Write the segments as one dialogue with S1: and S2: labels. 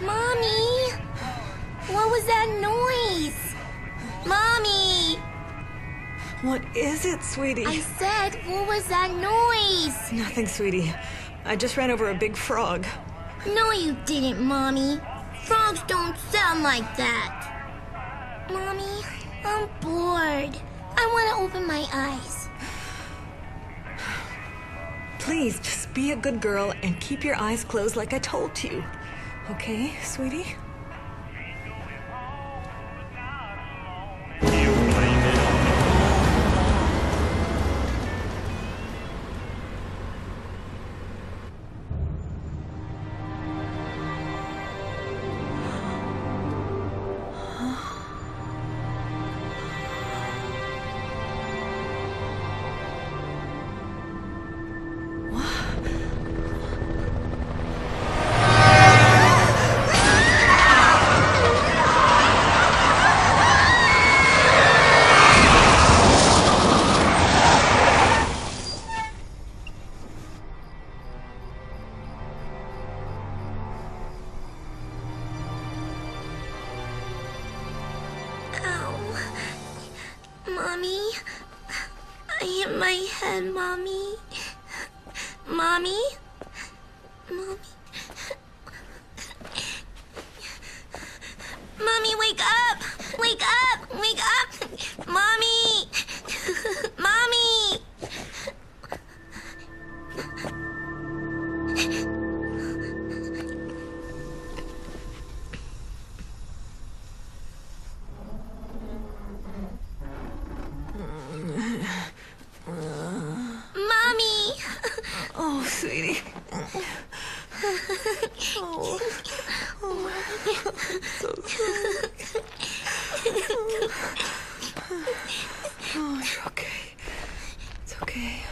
S1: Mommy! What was that noise? Mommy!
S2: What is it, sweetie?
S1: I said, what was that noise?
S2: Nothing, sweetie. I just ran over a big frog.
S1: No, you didn't, Mommy. Frogs don't sound like that. Mommy, I'm bored. I want to open my eyes.
S2: Please, just be a good girl and keep your eyes closed like I told you. Okay, sweetie?
S1: Mommy? I hit my head, Mommy. Mommy? Mommy? Mommy, wake up! Wake up! Wake up! Mommy! Mommy! Mommy!
S2: Oh, sweetie. Oh, so sorry. Oh, you're okay. It's okay.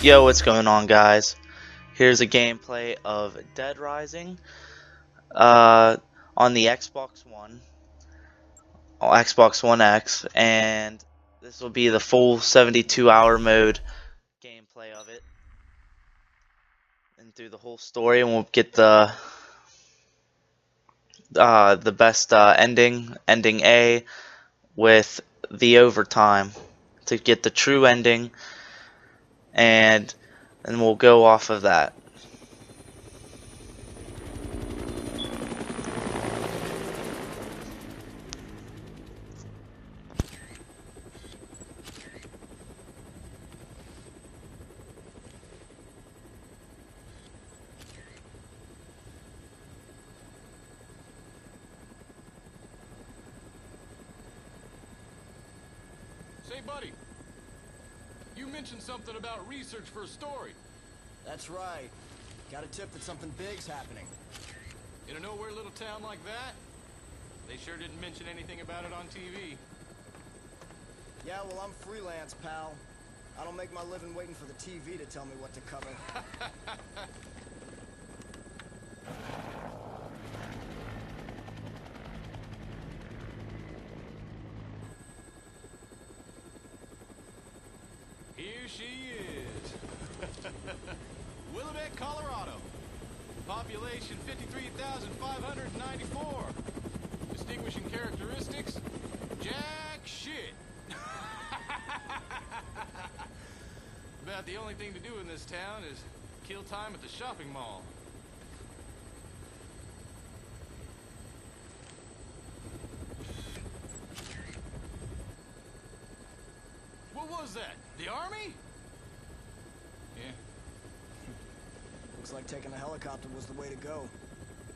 S3: Yo, what's going on, guys? Here's a gameplay of Dead Rising on the Xbox One, or Xbox One X, and this will be the full 72-hour mode gameplay of it, and through the whole story, and we'll get the best ending A, with the overtime to get the true ending. And we'll go off of that.
S4: Say, buddy. You mentioned something about research for a story.
S5: That's right. Got a tip that something big's happening.
S4: In a nowhere little town like that? They sure didn't mention anything about it on TV.
S5: Yeah, well, I'm freelance, pal. I don't make my living waiting for the TV to tell me what to cover.
S4: Here she is. Willamette, Colorado. Population 53,594. Distinguishing characteristics? Jack shit. About the only thing to do in this town is kill time at the shopping mall. What was that? The army? Yeah.
S5: Looks like taking a helicopter was the way to go.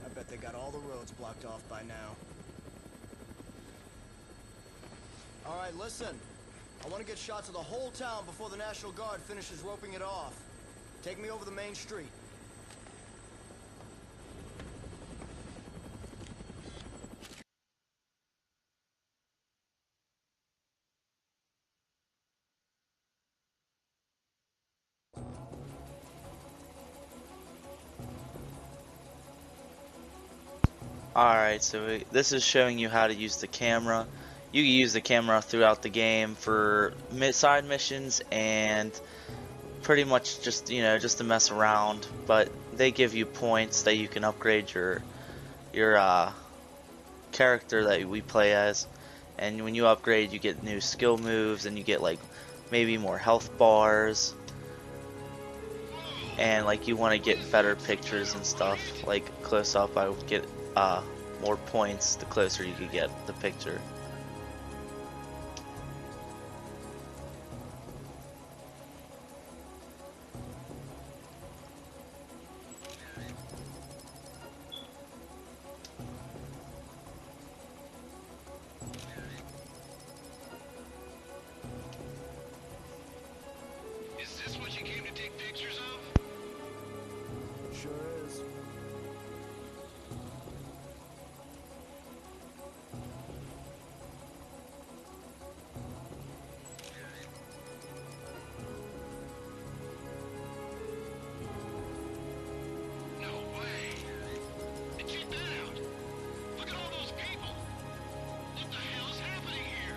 S5: I bet they got all the roads blocked off by now. All right, listen. I want to get shots of the whole town before the National Guard finishes roping it off. Take me over the main street.
S3: Alright, so this is showing you how to use the camera. You can use the camera throughout the game for side missions and pretty much just, just to mess around. But they give you points that you can upgrade your character that we play as. And when you upgrade, you get new skill moves and you get like maybe more health bars. And like you want to get better pictures and stuff. Like close up, I would get more points the closer you could get the picture.
S4: Is this what you came to take pictures of?
S5: Sure is.
S4: No way. And check that out. Look at all those people. What the hell's happening here?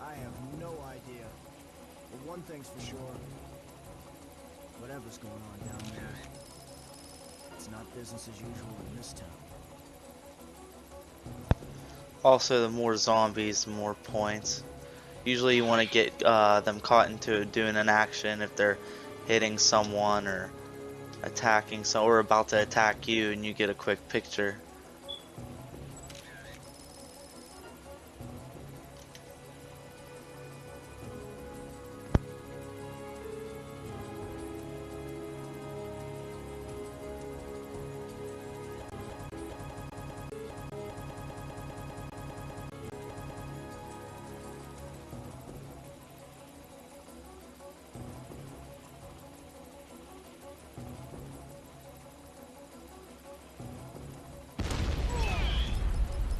S5: I have no idea. But one thing's for sure. Whatever's going on down there, it's not business as usual in this town.
S3: Also, the more zombies, the more points. Usually you want to get them caught into doing an action if they're hitting someone or attacking or about to attack you, and you get a quick picture.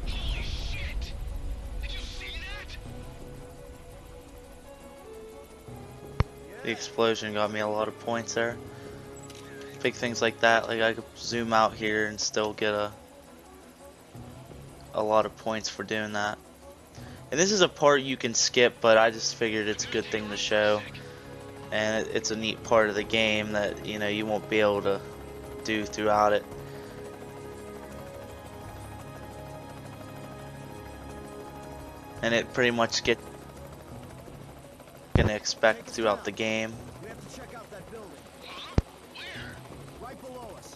S4: Holy shit! Did you see that?
S3: The explosion got me a lot of points there. Big things like that, like I could zoom out here and still get a lot of points for doing that. And this is a part you can skip, but I just figured it's a good thing to show. And it's a neat part of the game that, you won't be able to do throughout it. And it pretty much gets gonna expect throughout the game.
S5: We have to check out that building.
S4: Huh? Where?
S5: Right below us.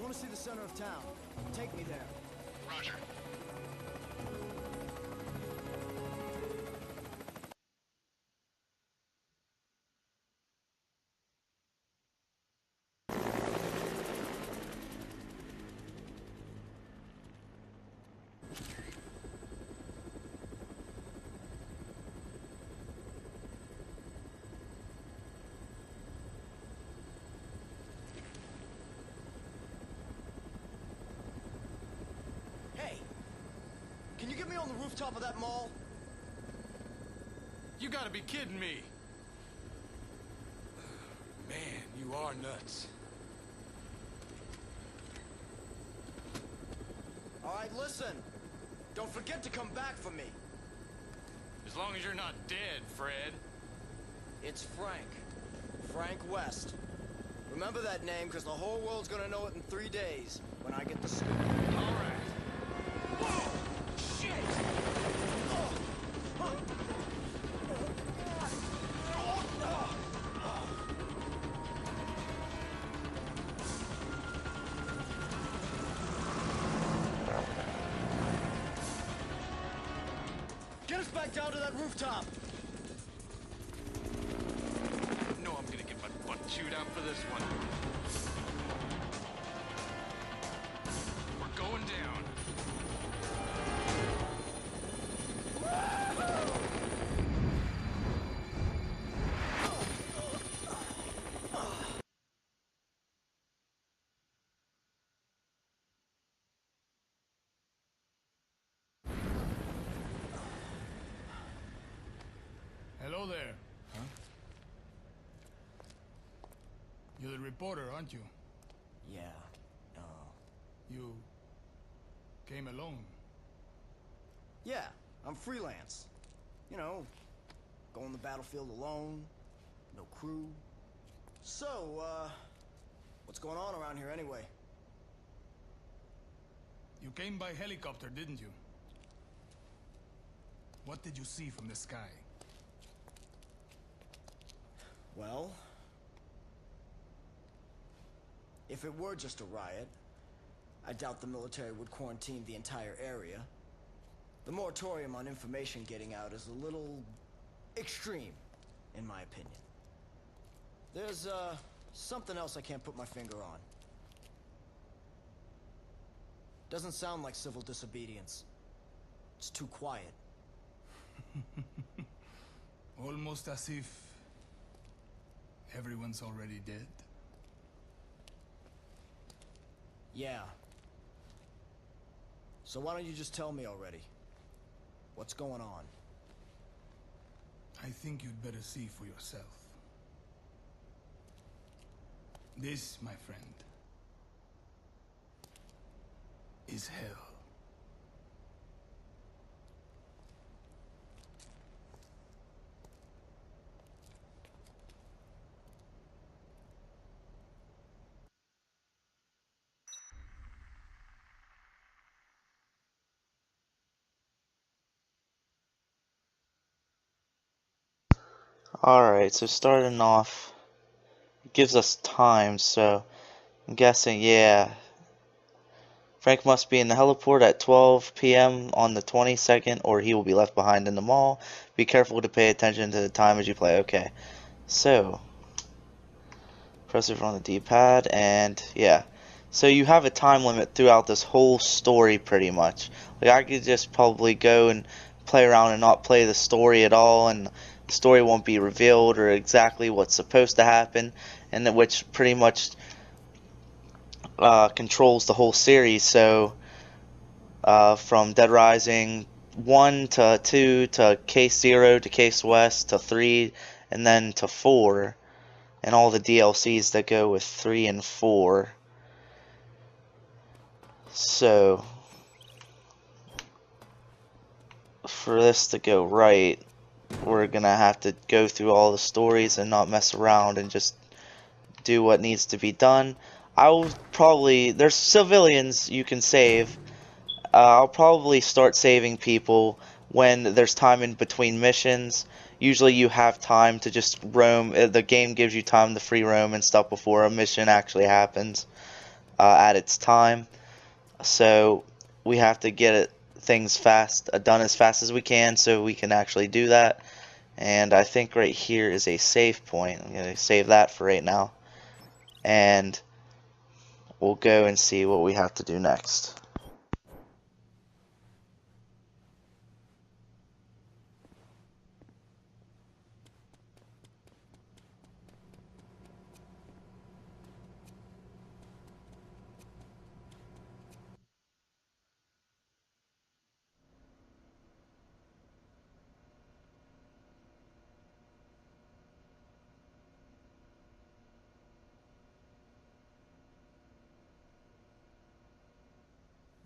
S5: want to see the center of town. Take me there.
S4: Roger.
S5: Hey! Can you get me on the rooftop of that mall?
S4: You gotta be kidding me. Man, you are nuts.
S5: Alright, listen. Don't forget to come back for me.
S4: As long as you're not dead, Fred.
S5: It's Frank. Frank West. Remember that name, because the whole world's gonna know it in 3 days, when I get the scoop.
S4: All right.
S5: Whoa! Shit! Get us back down to that rooftop!
S4: No, I'm gonna get my butt chewed out for this one. We're going down.
S6: Hello there. Huh? You're the reporter, aren't you?
S5: Yeah,
S6: You came alone.
S5: yeah, I'm freelance. You know, go on the battlefield alone, no crew. So, what's going on around here anyway?
S6: You came by helicopter, didn't you? What did you see from the sky?
S5: Well, if it were just a riot, I doubt the military would quarantine the entire area. The moratorium on information getting out is a little extreme, in my opinion. There's, something else I can't put my finger on. Doesn't sound like civil disobedience. It's too quiet.
S6: Almost as if everyone's already dead.
S5: Yeah. So why don't you just tell me already? What's going on?
S6: I think you'd better see for yourself. This, my friend, is hell.
S3: Alright, so starting off, it gives us time, so I'm guessing, yeah. Frank must be in the heliport at 12 p.m. on the 22nd, or he will be left behind in the mall. Be careful to pay attention to the time as you play. Okay, so press it on the D-pad, and yeah. So you have a time limit throughout this whole story, pretty much. Like, I could just probably go and play around and not play the story at all, and the story won't be revealed or exactly what's supposed to happen, and which pretty much controls the whole series. So from Dead Rising 1 to 2 to Case 0 to Case West to 3 and then to 4, and all the DLCs that go with 3 and 4. So for this to go right, we're gonna have to go through all the stories and not mess around and just do what needs to be done. I'll probably, there's civilians you can save. I'll probably start saving people when there's time in between missions. Usually you have time to just roam. The game gives you time to free roam and stuff before a mission actually happens. at its time. So we have to get things done as fast as we can so we can actually do that. And I think right here is a save point. I'm going to save that for right now. And we'll go and see what we have to do next.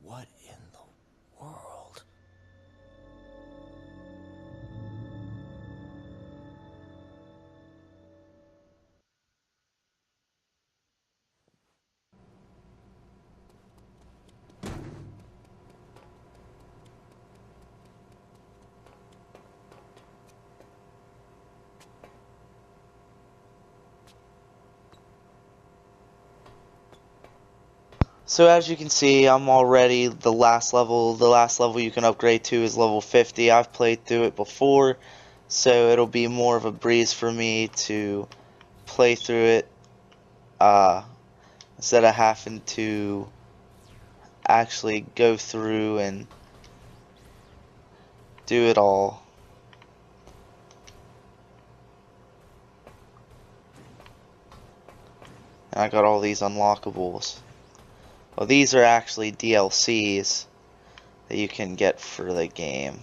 S5: What in the world?
S3: So as you can see, I'm already the last level. The last level you can upgrade to is level 50. I've played through it before, so it'll be more of a breeze for me to play through it instead of having to actually go through and do it all. And I got all these unlockables. Well, these are actually DLCs that you can get for the game.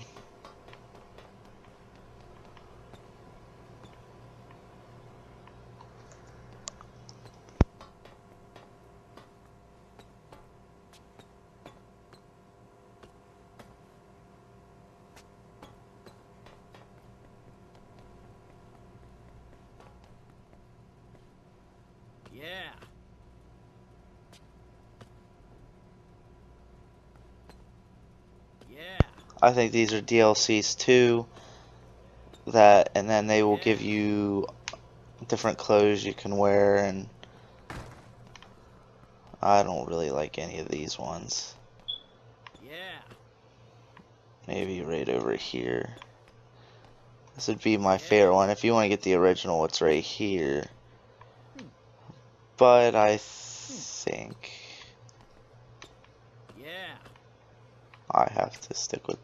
S5: Yeah. Yeah.
S3: I think these are DLCs too. And then they will give you different clothes you can wear, and I don't really like any of these ones.
S5: Yeah.
S3: Maybe right over here. This would be my favorite one. If you want to get the original, it's right here. But I think I have to stick with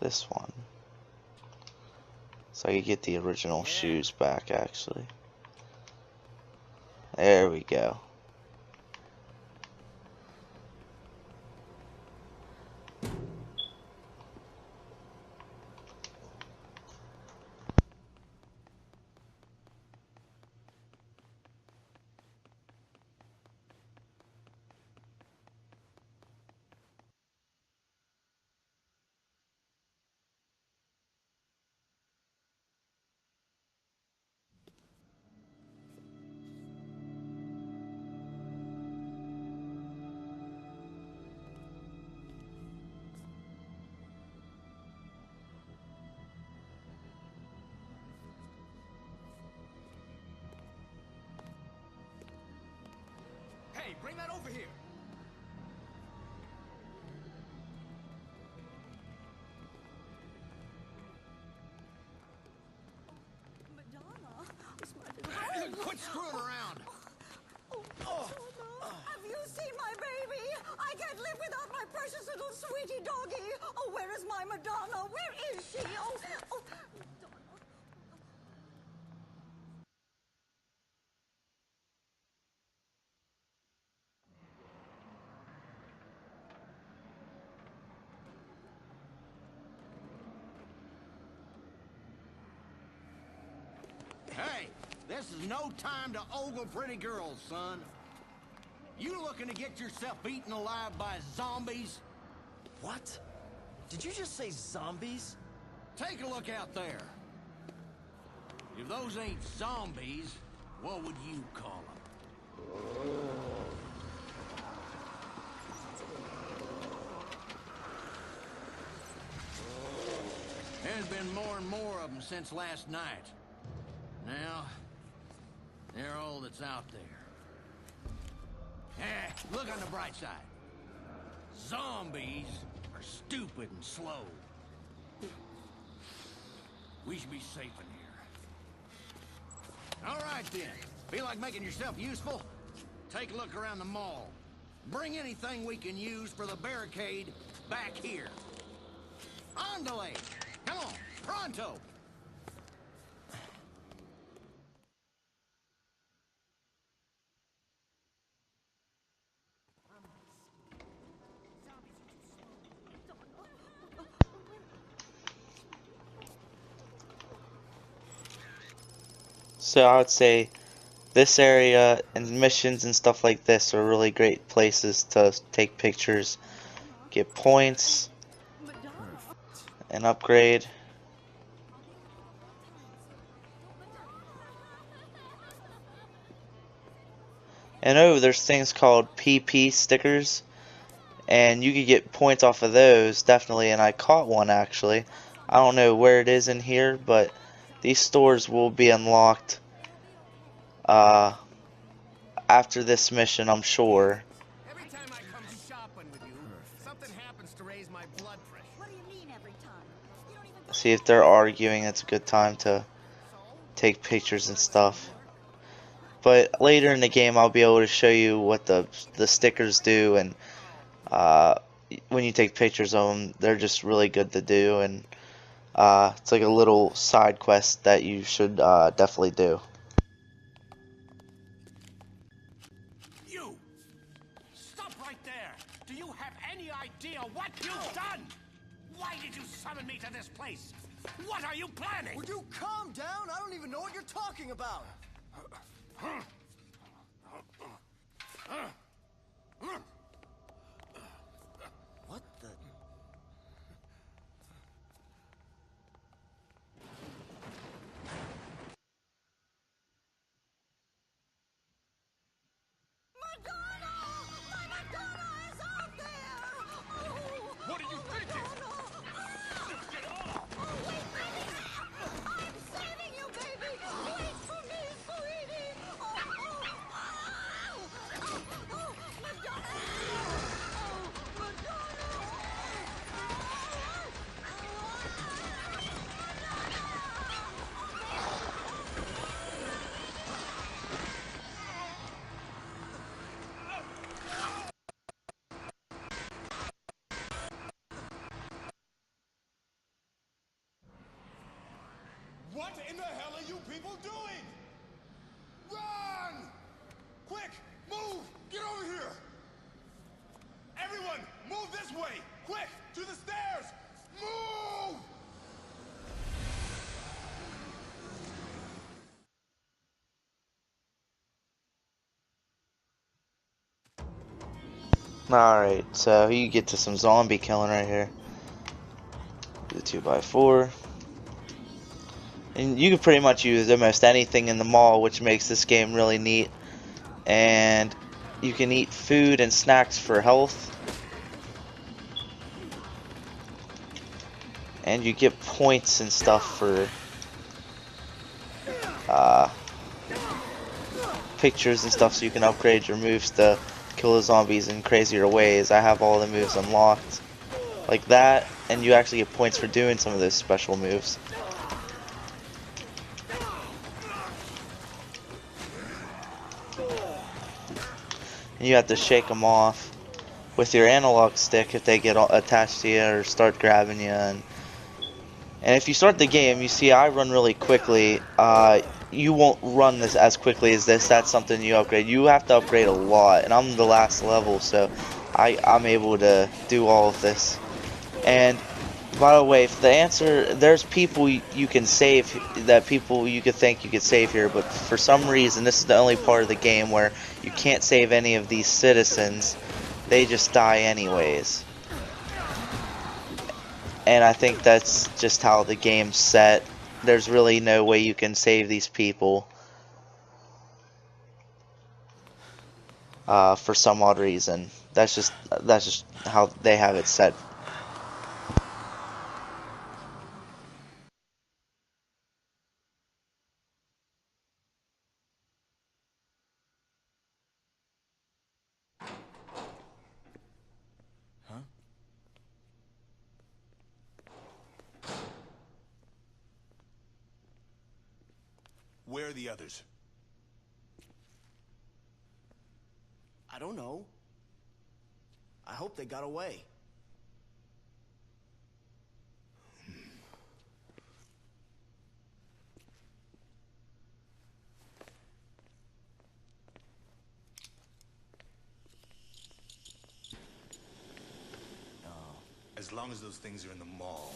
S3: this one. So I could get the original shoes back, actually. There we go.
S5: Hey, bring that over here.
S4: Quit screwing around!
S7: Have you seen my baby? I can't live without my precious little sweetie doggy. Oh, where is my Madonna? Where is she? Oh, Madonna.
S4: Hey, this is no time to ogle pretty girls, son. You looking to get yourself eaten alive by zombies?
S5: What? Did you just say zombies?
S4: Take a look out there. If those ain't zombies, what would you call them? There's been more and more of them since last night. Now, they're all that's out there. Look on the bright side. Zombies are stupid and slow. We should be safe in here. All right, then. Feel like making yourself useful? Take a look around the mall. Bring anything we can use for the barricade back here. Andale! Come on, pronto!
S3: So I would say this area and missions and stuff like this are really great places to take pictures, get points, and upgrade. And oh, there's things called PP stickers, and you could get points off of those, definitely, and I caught one actually. I don't know where it is in here, but these stores will be unlocked after this mission, I'm sure.
S4: Every time I come shopping with you, something happens to raise my blood pressure.
S7: What do you mean every time? You don't even go
S3: See if they're arguing, it's a good time to take pictures and stuff. But later in the game, I'll be able to show you what the stickers do, and when you take pictures of them, they're just really good to do, and it's like a little side quest that you should definitely do.
S4: You! Stop right there! Do you have any idea what you've done? Why did you summon me to this place? What are you planning?
S5: Would you calm down? I don't even know what you're talking about. What the?
S7: Madonna! My Madonna is out there! Oh,
S4: What are you thinking?
S7: oh, wait, baby! I'm saving you, baby! Wait for me, sweetie! Madonna! Oh, Madonna!
S6: What in the hell are you people doing? Run! Quick, move! Get over here! Everyone, move this way! Quick, to the stairs! Move!
S3: Alright, so you get to some zombie killing right here. Do the 2x4. And you can pretty much use almost anything in the mall, which makes this game really neat. And you can eat food and snacks for health. And you get points and stuff for pictures and stuff, so you can upgrade your moves to kill the zombies in crazier ways. I have all the moves unlocked like that, and you actually get points for doing some of those special moves. And you have to shake them off with your analog stick if they get attached to you or start grabbing you. And if you start the game, you see I run really quickly. You won't run this as quickly as this. That's something you upgrade. You have to upgrade a lot, and I'm the last level, so I'm able to do all of this. And by the way, for the answer, there's people you can save, that people you could think you could save here, but for some reason this is the only part of the game where you can't save any of these citizens. They just die anyways. And I think that's just how the game's set. There's really no way you can save these people for some odd reason. That's just how they have it set.
S6: are the others?
S5: I don't know. I hope they got away.
S6: As long as those things are in the mall,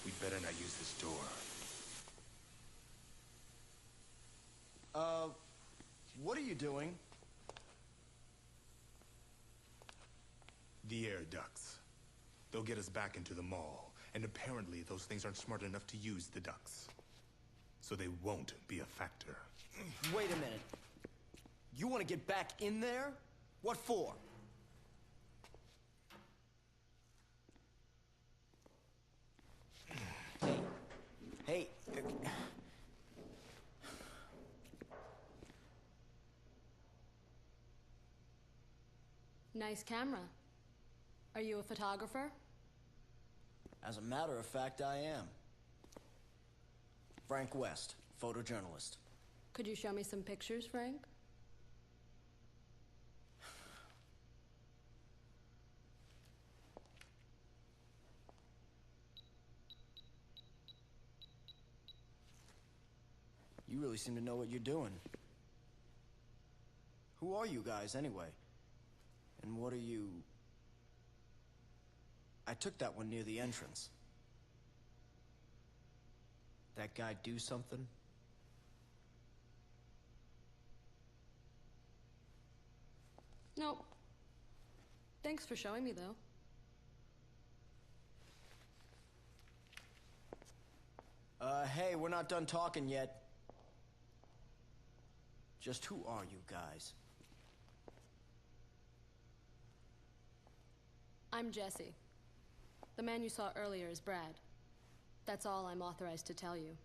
S6: we better not use this door.
S5: What are you doing?
S6: The air ducts. They'll get us back into the mall, and apparently those things aren't smart enough to use the ducts. So they won't be a factor.
S5: Wait a minute. You want to get back in there? What for? Hey.
S8: Nice camera. Are you a photographer?
S5: As a matter of fact, I am. Frank West, photojournalist.
S8: Could you show me some pictures, Frank?
S5: You really seem to know what you're doing. Who are you guys, anyway? And what are you... I took that one near the entrance. That guy do something?
S8: Nope. Thanks for showing me, though.
S5: Hey, we're not done talking yet. Just who are you guys?
S8: I'm Jessie. The man you saw earlier is Brad. That's all I'm authorized to tell you.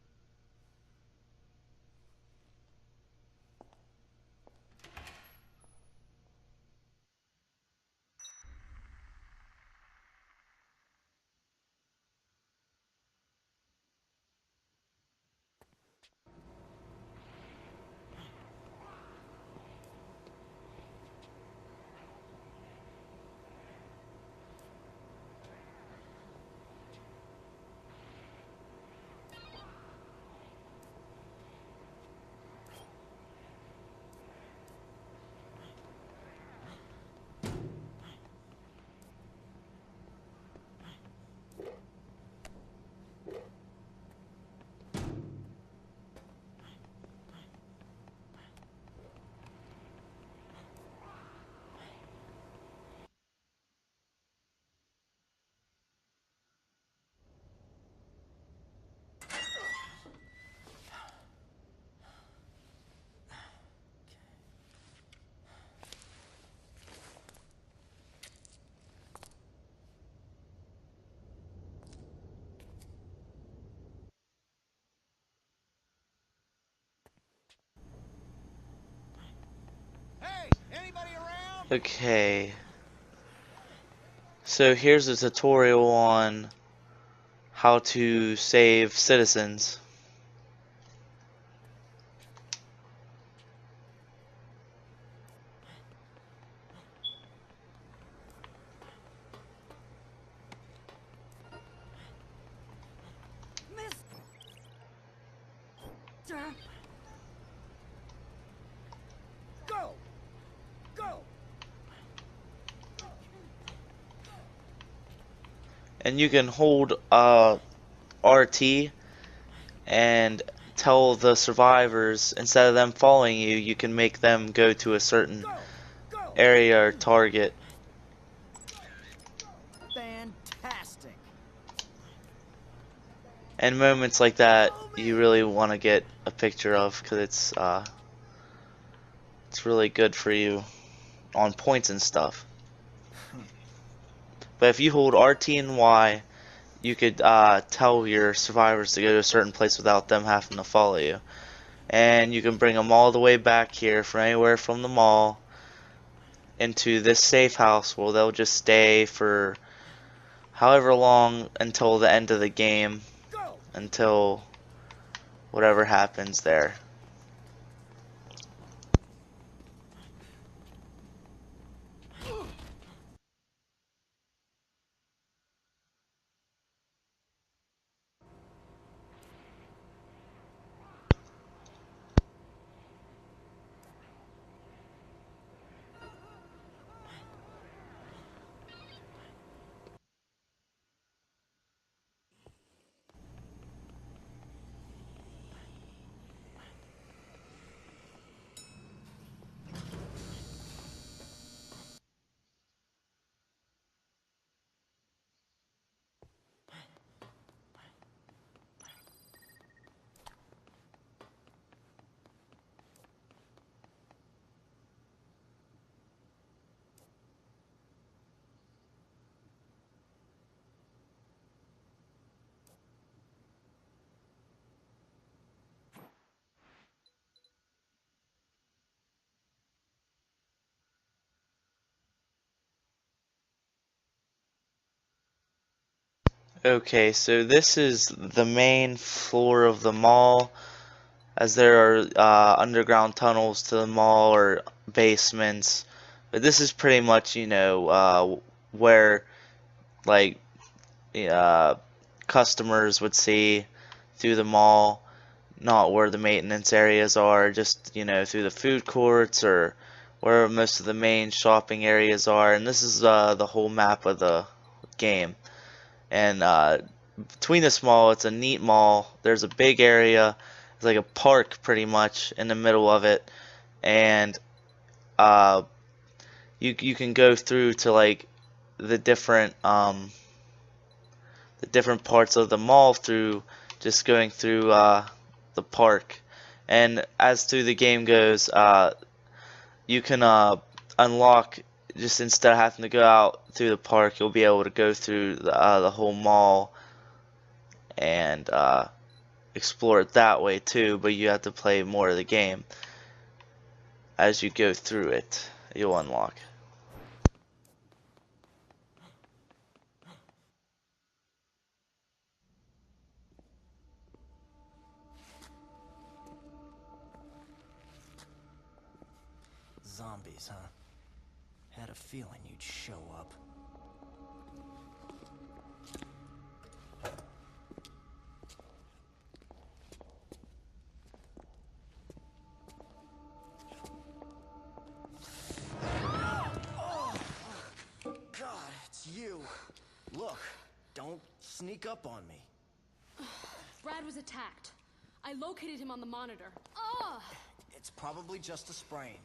S4: Hey, anybody around?
S3: Okay. So here's a tutorial on how to save citizens.
S5: Go! Go!
S3: And you can hold RT and tell the survivors, instead of them following you, you can make them go to a certain area or target.
S5: Fantastic!
S3: And moments like that you really want to get a picture of, because it's really good for you on points and stuff. But if you hold RT and Y, you could tell your survivors to go to a certain place without them having to follow you. And you can bring them all the way back here from anywhere from the mall into this safe house where they'll just stay for however long until the end of the game, until whatever happens there. Okay, so this is the main floor of the mall, as there are underground tunnels to the mall or basements. But this is pretty much, you know, where like uh, customers would see through the mall, not where the maintenance areas are, just, you know, through the food courts or where most of the main shopping areas are. And this is the whole map of the game. And between this mall, it's a neat mall. There's a big area. It's like a park pretty much in the middle of it. And you can go through to like the different parts of the mall through just going through the park. And as through the game goes, you can unlock, just instead of having to go out through the park, you'll be able to go through the whole mall and explore it that way too, but you have to play more of the game. As you go through it, you'll unlock.
S5: Zombies, huh? Had a feeling you'd show up. God, it's you. Look, don't sneak up on me.
S8: Brad was attacked. I located him on the monitor. Ugh!
S5: It's probably just a sprain.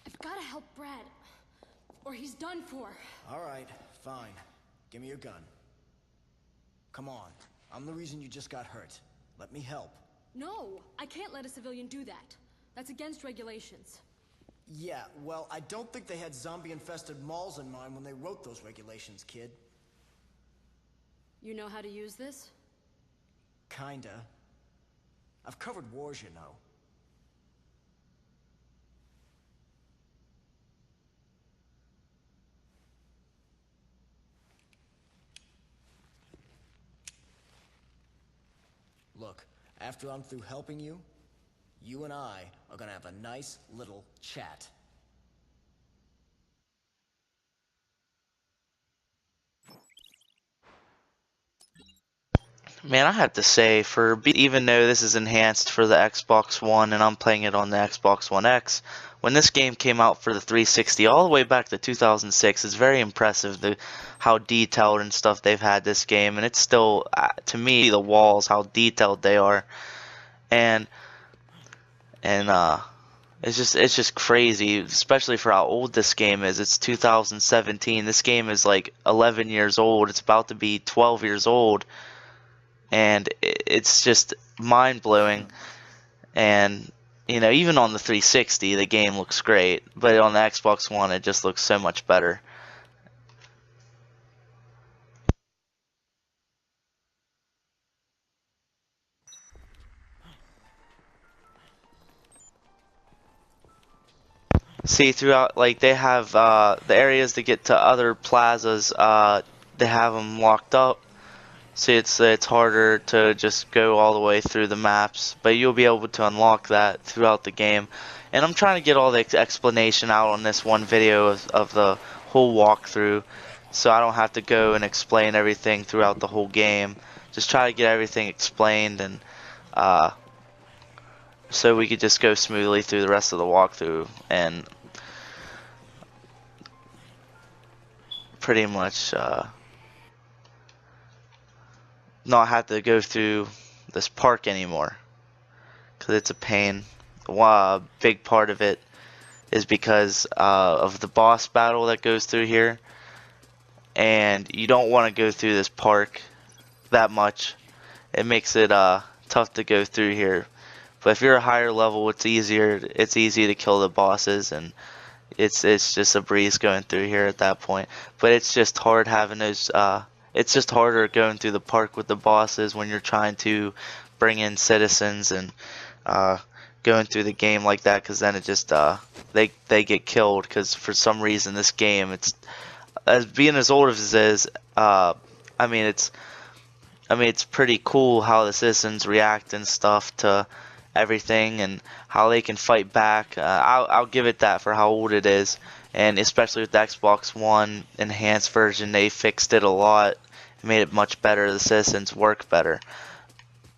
S8: I've gotta help Brad, or he's done for.
S5: All right, fine. Give me your gun. Come on. I'm the reason you just got hurt. Let me help.
S8: No, I can't let a civilian do that. That's against regulations.
S5: Yeah, well, I don't think they had zombie-infested malls in mind when they wrote those regulations, kid.
S8: You know how to use this?
S5: Kinda. I've covered wars, you know. Look, after I'm through helping you, you and I are gonna have a nice little chat.
S3: Man, I have to say, even though this is enhanced for the Xbox One and I'm playing it on the Xbox One X, when this game came out for the 360 all the way back to 2006, it's very impressive how detailed and stuff they've had this game, and it's still, to me, the walls, how detailed they are, and it's just crazy, especially for how old this game is. It's 2017. This game is like 11 years old. It's about to be 12 years old. And it's just mind-blowing. And, you know, even on the 360, the game looks great. But on the Xbox One, it just looks so much better. See, throughout, like, they have the areas to get to other plazas, they have them locked up. so it's harder to just go all the way through the maps, but you'll be able to unlock that throughout the game. And I'm trying to get all the explanation out on this one video of the whole walkthrough, so I don't have to go and explain everything throughout the whole game. Just try to get everything explained, and so we could just go smoothly through the rest of the walkthrough and pretty much not have to go through this park anymore, because it's a pain. A big part of it is because of the boss battle that goes through here, and you don't want to go through this park that much. It makes it tough to go through here. But if you're a higher level, it's easier. It's easy to kill the bosses, and it's just a breeze going through here at that point. But it's just hard having those. It's just harder going through the park with the bosses when you're trying to bring in citizens and going through the game like that, because then it just they get killed, because for some reason this game, it's as being as old as it is. I mean it's pretty cool how the citizens react and stuff to everything, and how they can fight back. I'll give it that for how old it is, and especially with the Xbox One enhanced version, they fixed it a lot, made it much better. The citizens work better,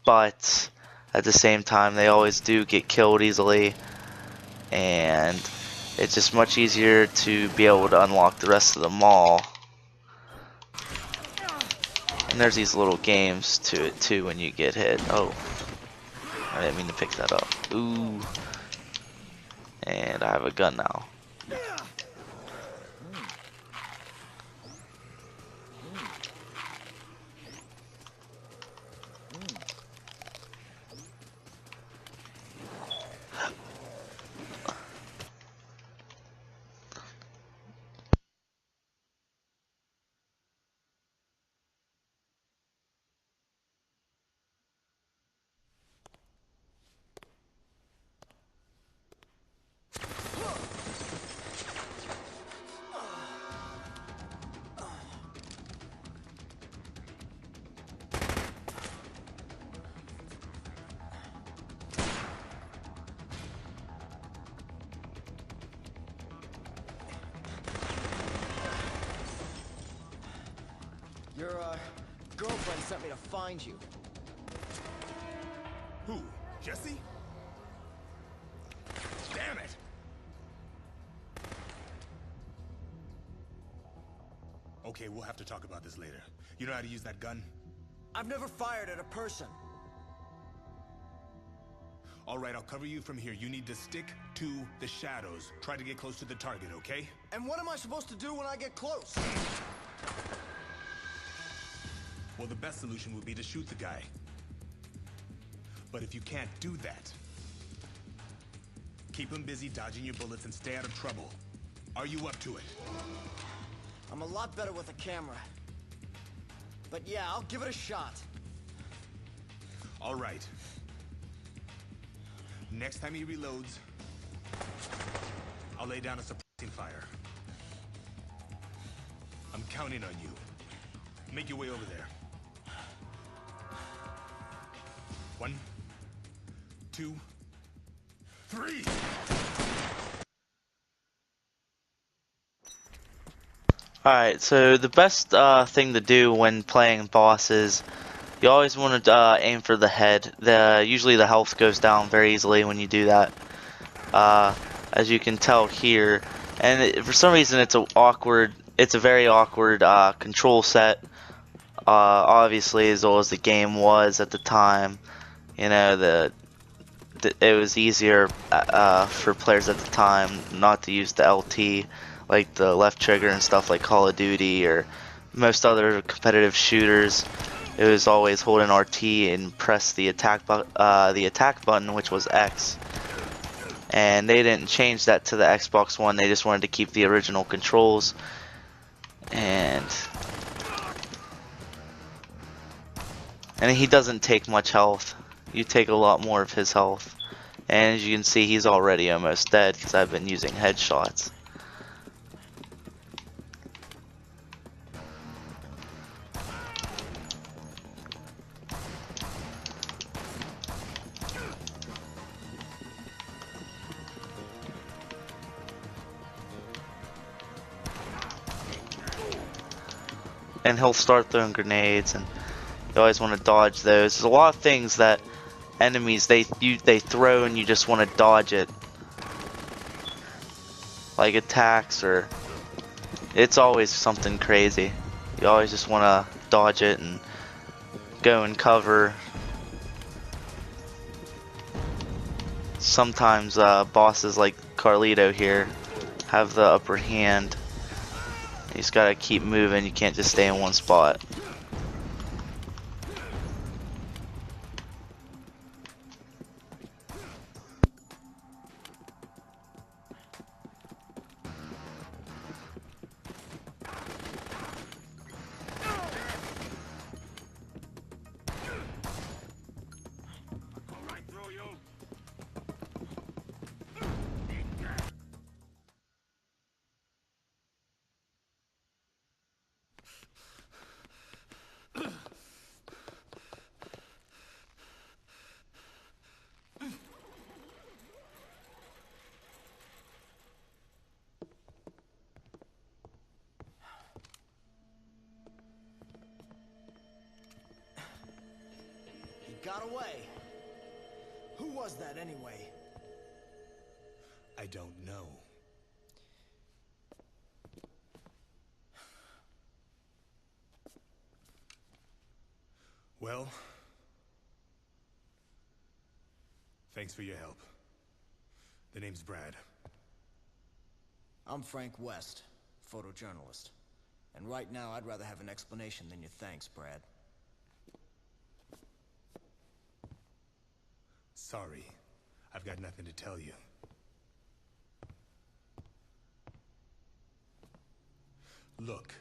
S3: but at the same time they always do get killed easily, and it's just much easier to be able to unlock the rest of the mall. And there's these little games to it too when you get hit. Oh, I didn't mean to pick that up. Ooh. And I have a gun now.
S5: Your girlfriend sent me to find you.
S6: Who? Jessie? Damn it! Okay, we'll have to talk about this later. You know how to use that gun?
S5: I've never fired at a person.
S6: Alright, I'll cover you from here. You need to stick to the shadows. Try to get close to the target, okay?
S5: And what am I supposed to do when I get close?
S6: Well, the best solution would be to shoot the guy. But if you can't do that, keep him busy dodging your bullets and stay out of trouble. Are you up to it?
S5: I'm a lot better with a camera. But yeah, I'll give it a shot.
S6: All right. Next time he reloads, I'll lay down a suppressing fire. I'm counting on you. Make your way over there. 1, 2, 3.
S3: Alright, so the best thing to do when playing bosses, you always want to aim for the head. Usually the health goes down very easily when you do that, as you can tell here. And for some reason it's a very awkward control set. Obviously, as old as the game was at the time, you know, it was easier for players at the time not to use the LT, like the left trigger and stuff like Call of Duty or most other competitive shooters. It was always holding RT and press the attack button, which was X. And they didn't change that to the Xbox One. They just wanted to keep the original controls. And he doesn't take much health. You take a lot more of his health. And as you can see, he's already almost dead because I've been using headshots. and he'll start throwing grenades, and you always want to dodge those. There's a lot of things that enemies they throw and you just want to dodge it, like attacks, or it's always something crazy. You always just want to dodge it and go and cover. Sometimes bosses like Carlito here have the upper hand. You just gotta keep moving, you can't just stay in one spot.
S5: Got away. Who was that anyway?
S6: I don't know. Well, thanks for your help. The name's Brad.
S5: I'm Frank West, photojournalist. And right now, I'd rather have an explanation than your thanks, Brad.
S6: Sorry, I've got nothing to tell you. Look,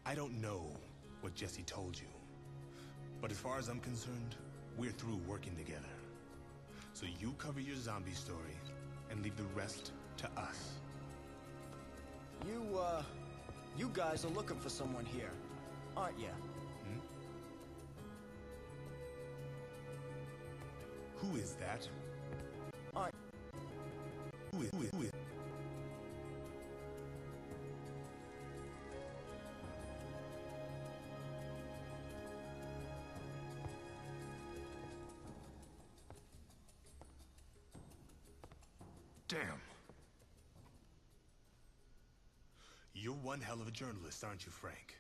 S6: I don't know what Jessie told you, but as far as I'm concerned, we're through working together. So you cover your zombie story and leave the rest to us.
S5: You guys are looking for someone here, aren't you?
S6: Who is that? Who is? Damn. You're one hell of a journalist, aren't you, Frank?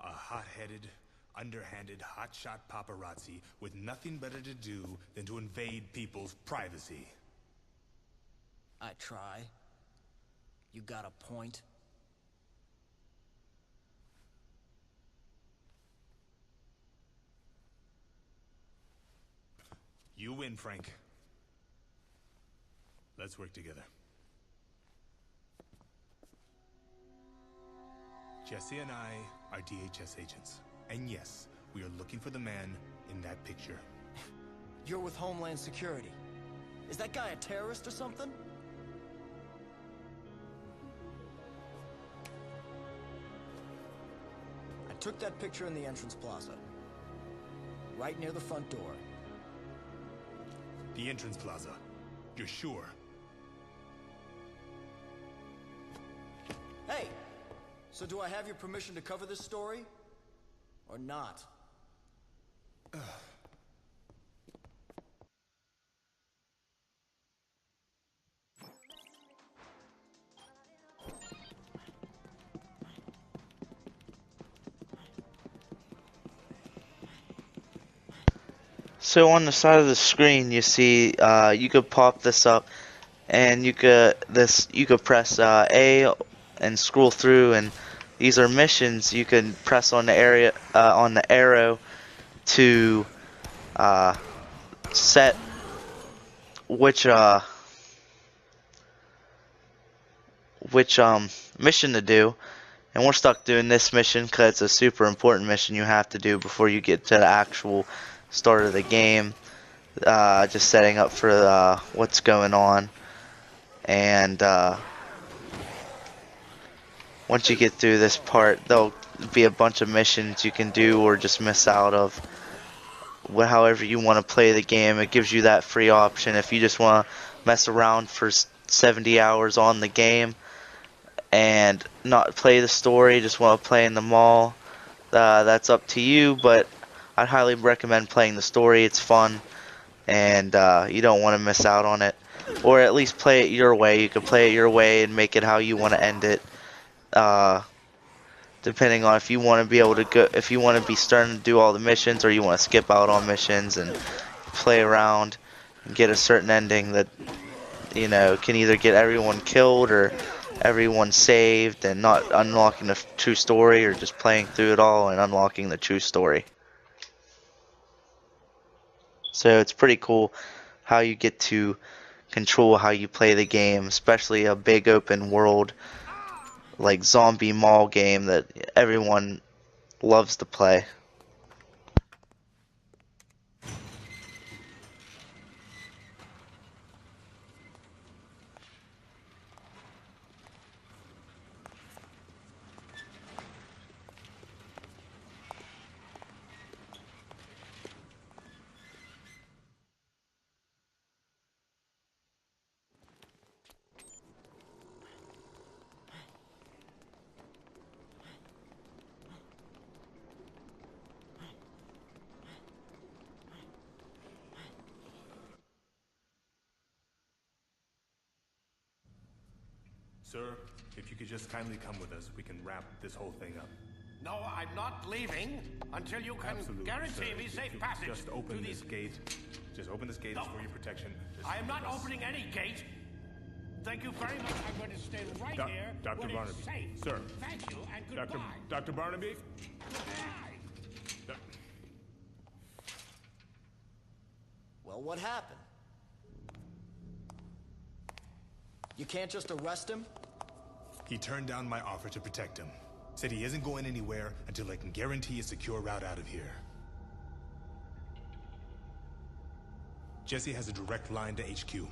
S6: A hot-headed, underhanded, hotshot paparazzi with nothing better to do than to invade people's privacy.
S5: I try. You got a point?
S6: You win, Frank. Let's work together. Jessie and I are DHS agents. And yes, we are looking for the man in that picture.
S5: You're with Homeland Security. Is that guy a terrorist or something? I took that picture in the entrance plaza. Right near the front door.
S6: The entrance plaza. You're sure?
S5: Hey! So do I have your permission to cover this story? Or not?
S3: So on the side of the screen, you see you could pop this up, and you could press A and scroll through, and these are missions. You can press on the arrow to set which mission to do. And we're stuck doing this mission because it's a super important mission you have to do before you get to the actual start of the game. Just setting up for what's going on. And once you get through this part, there'll be a bunch of missions you can do or just miss out of. However you want to play the game, it gives you that free option. If you just want to mess around for 70 hours on the game, and not play the story, just want to play in the mall, that's up to you, but I'd highly recommend playing the story. It's fun, and you don't want to miss out on it. Or at least play it your way. You can play it your way and make it how you want to end it. Depending on if you want to be able to go, if you want to be starting to do all the missions, or you want to skip out on missions and play around and get a certain ending that, you know, can either get everyone killed or everyone saved and not unlocking the true story, or just playing through it all and unlocking the true story. So it's pretty cool how you get to control how you play the game, especially a big open world like zombie mall game that everyone loves to play.
S6: Sir, if you could just kindly come with us, we can wrap this whole thing up.
S4: No, I'm not leaving until you can
S6: Absolutely,
S4: guarantee
S6: sir.
S4: me
S6: If
S4: safe
S6: you
S4: passage.
S6: Just open
S4: to
S6: this gate. Just open this gate.
S4: No.
S6: It's for your protection. Just
S4: I am
S6: come
S4: not
S6: with us.
S4: opening any gate. Thank you very much. I'm going to stay right here.
S6: Dr.
S4: when
S6: Barnaby.
S4: it's safe.
S6: Sir.
S4: Thank you and goodbye.
S6: Dr. Barnaby?
S4: Goodbye.
S5: Well, what happened? You can't just arrest him?
S6: He turned down my offer to protect him. Said he isn't going anywhere until I can guarantee a secure route out of here. Jessie has a direct line to HQ.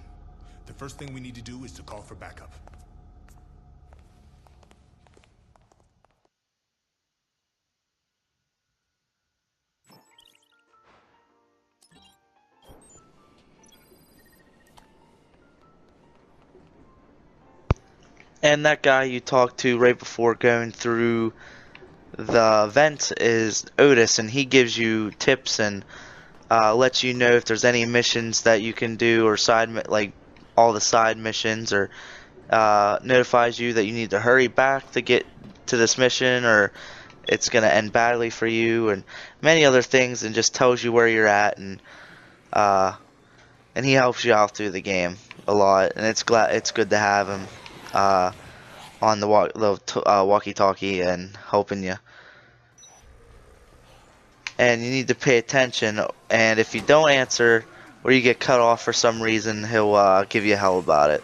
S6: The first thing we need to do is to call for backup.
S3: And that guy you talked to right before going through the vent is Otis, and he gives you tips and lets you know if there's any missions that you can do, or like all the side missions, or notifies you that you need to hurry back to get to this mission, or it's gonna end badly for you, and many other things, and just tells you where you're at, and he helps you out through the game a lot, and it's good to have him on the walkie-talkie and helping you. And you need to pay attention, and if you don't answer or you get cut off for some reason, he'll give you hell about it.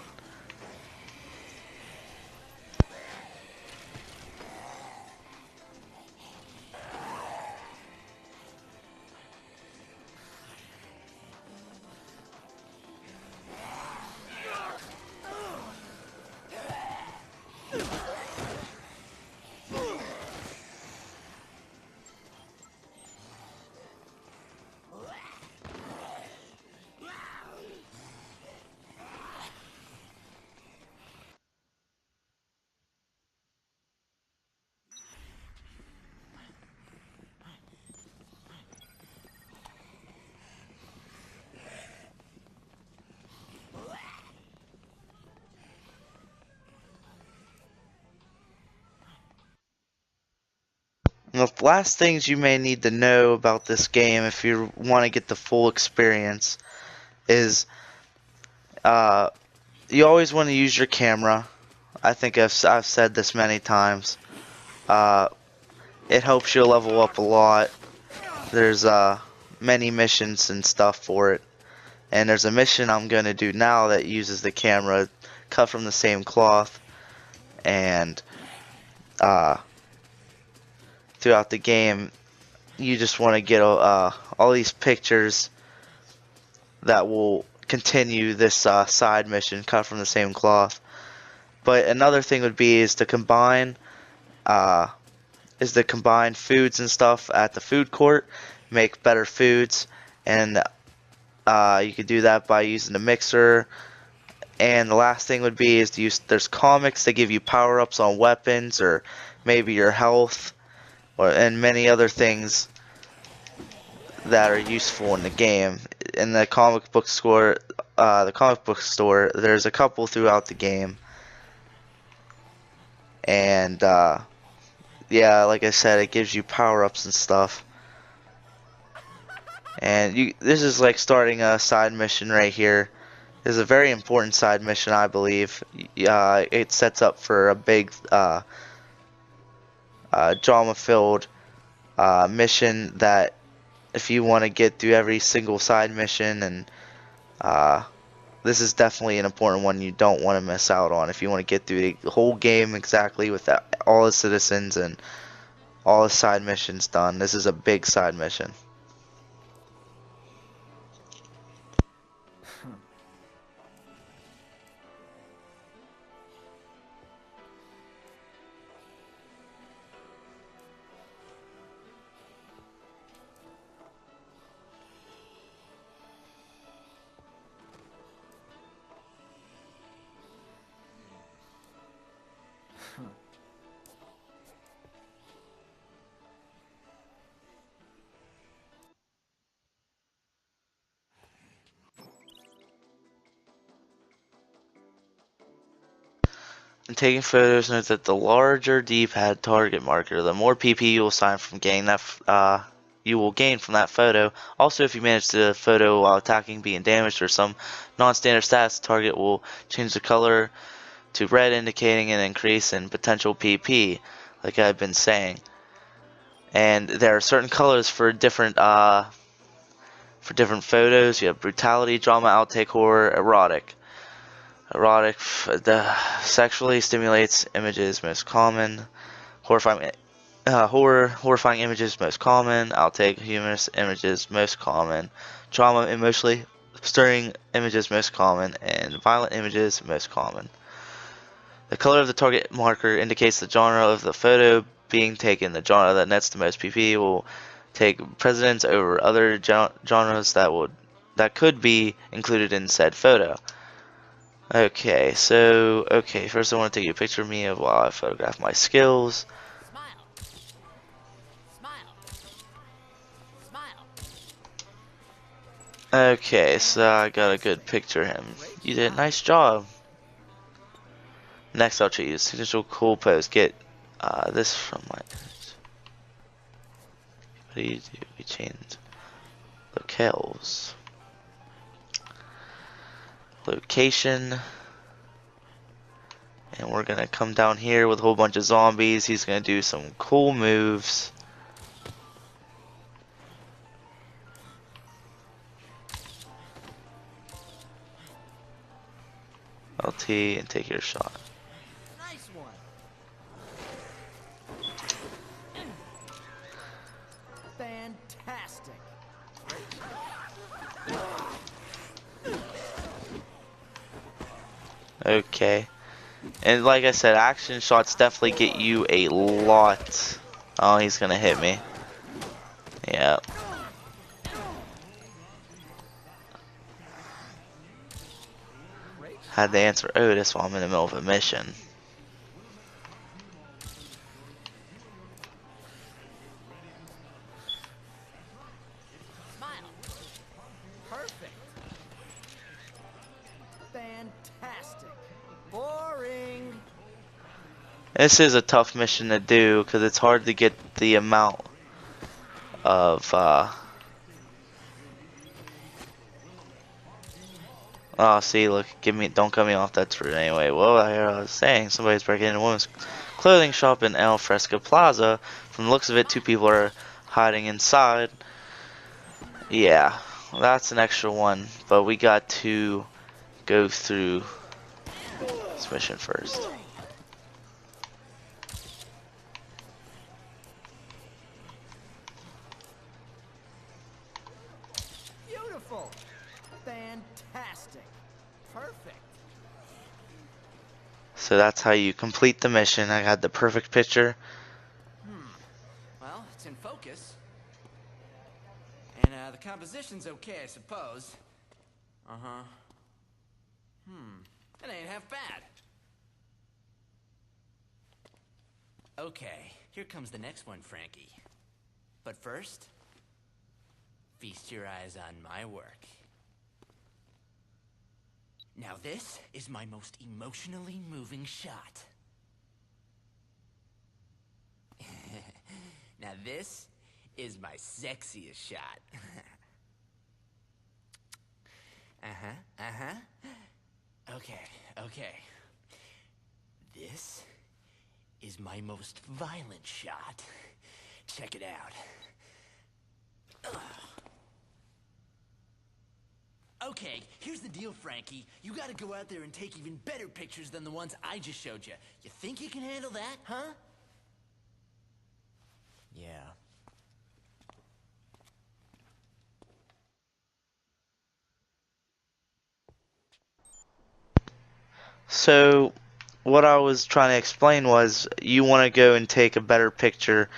S3: And the last things you may need to know about this game, if you want to get the full experience, is you always want to use your camera. I think I've said this many times. It helps you level up a lot. There's many missions and stuff for it. And there's a mission I'm going to do now that uses the camera cut from the same cloth. And throughout the game, you just want to get all these pictures that will continue this side mission cut from the same cloth. But another thing would be is to combine foods and stuff at the food court, make better foods, and you could do that by using a mixer And the last thing would be is to use, there's comics that give you power-ups on weapons or maybe your health, and many other things that are useful in the game. In the comic book store, there's a couple throughout the game, and yeah, like I said, it gives you power-ups and stuff. And this is like starting a side mission right here. This is a very important side mission, I believe. It sets up for a big drama-filled mission that if you want to get through every single side mission, and this is definitely an important one you don't want to miss out on if you want to get through the whole game exactly with all the citizens and all the side missions done. This is a big side mission. In taking photos, note that the larger D-pad target marker, the more PP you will sign from getting that you will gain from that photo. Also, if you manage the photo while attacking being damaged or some non-standard stats, the target will change the color to red, indicating an increase in potential PP, like I've been saying. And there are certain colors for different photos. You have brutality, drama, outtake, horror, erotic. Erotic, sexually stimulates images most common. Horrifying, horrifying images most common. Outtake, humorous images most common. Drama, emotionally stirring images most common, and violent images most common. The color of the target marker indicates the genre of the photo being taken. The genre that nets the most PP will take precedence over other genres that could be included in said photo. Okay, so, first I want to take a picture of me while I photograph my skills. Okay, so I got a good picture of him. You did a nice job. Next I'll choose signature cool pose. Get this from my image. What do you do? We change locales. Location. And we're gonna come down here with a whole bunch of zombies. He's gonna do some cool moves. LT and take your shot.
S5: Nice one. Fantastic.
S3: Okay. And like I said, action shots definitely get you a lot. Oh, he's gonna hit me. Yeah. Had to answer Otis while I'm in the middle of a mission.
S5: Perfect. Fantastic. Boring.
S3: This is a tough mission to do because it's hard to get the amount of oh, see, look, don't cut me off. That's rude anyway. Well, I was saying somebody's breaking into a woman's clothing shop in El Fresco Plaza. From the looks of it, two people are hiding inside. Yeah, that's an extra one, but we got to go through this mission first.
S5: Beautiful. Fantastic. Perfect.
S3: So that's how you complete the mission. I got the perfect picture.
S9: Well, it's in focus. And the composition's okay, I suppose. Uh-huh. That ain't half bad. Okay, here comes the next one, Frankie. But first, feast your eyes on my work. Now this is my most emotionally moving shot. Now this is my sexiest shot. Okay. This is my most violent shot. Check it out. Okay, here's the deal, Frankie. You gotta go out there and take even better pictures than the ones I just showed you. You think you can handle that, huh?
S5: Yeah.
S3: So, what I was trying to explain was you want to go and take a better picture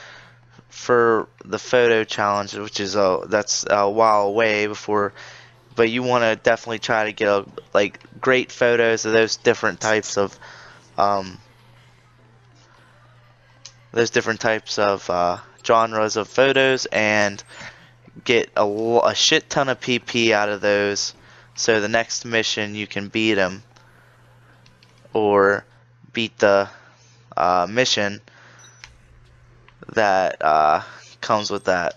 S3: for the photo challenge, which is that's a while away before, but you want to definitely try to get great photos of those different types of genres of photos and get a shit ton of PP out of those, so the next mission you can beat them or beat the mission that comes with that.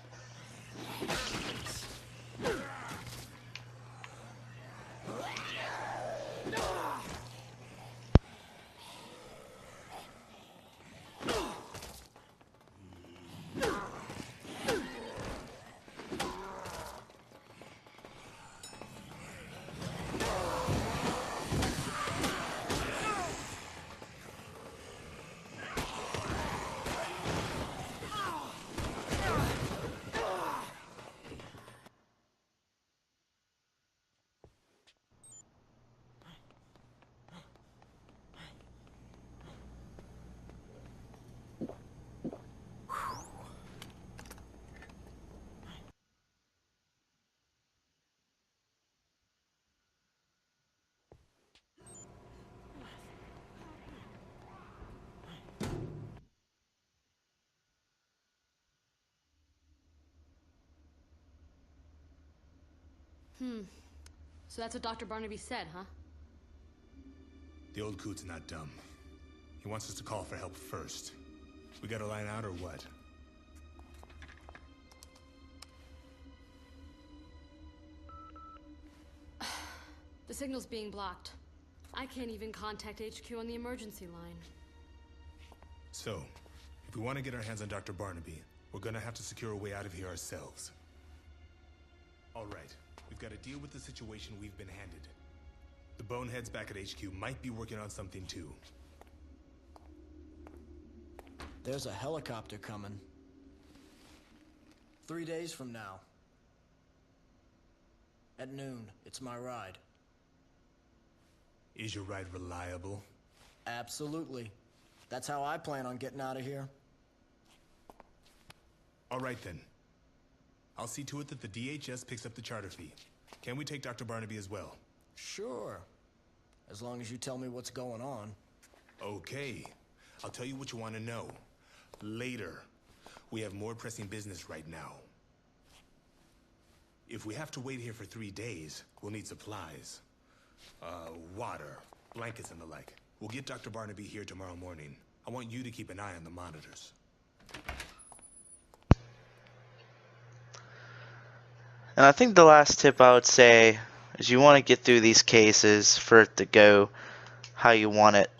S8: So that's what Dr. Barnaby said, huh?
S6: The old coot's not dumb. He wants us to call for help first. We gotta line out or what?
S8: The signal's being blocked. I can't even contact HQ on the emergency line.
S6: So, if we want to get our hands on Dr. Barnaby, we're gonna have to secure a way out of here ourselves. All right, we've got to deal with the situation we've been handed. The boneheads back at HQ might be working on something too.
S5: There's a helicopter coming. 3 days from now. At noon, it's my ride.
S6: Is your ride reliable?
S5: Absolutely. That's how I plan on getting out of here.
S6: All right then. I'll see to it that the DHS picks up the charter fee. Can we take Dr. Barnaby as well?
S5: Sure. As long as you tell me what's going on.
S6: Okay. I'll tell you what you want to know. Later. We have more pressing business right now. If we have to wait here for 3 days, we'll need supplies. Water, blankets and the like. We'll get Dr. Barnaby here tomorrow morning. I want you to keep an eye on the monitors.
S3: And I think the last tip I would say is you want to get through these cases for it to go how you want it.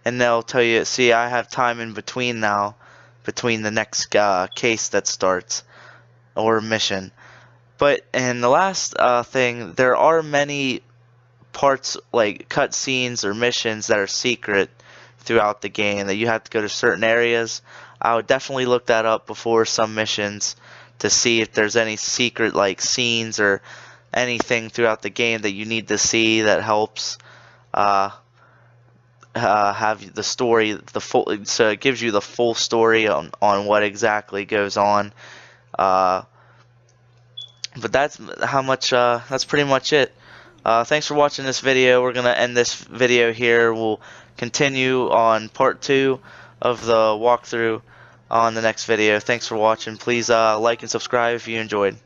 S3: And they'll tell you, see, I have time in between now, between the next case that starts, or mission. But in the last thing, there are many parts, like cutscenes or missions that are secret throughout the game, that you have to go to certain areas. I would definitely look that up before some missions to see if there's any secret like scenes or anything throughout the game that you need to see that helps have the story, so it gives you the full story on what exactly goes on. But that's pretty much it. Thanks for watching this video. We're going to end this video here. We'll continue on part 2 of the walkthrough on the next video. Thanks for watching. Please like and subscribe if you enjoyed.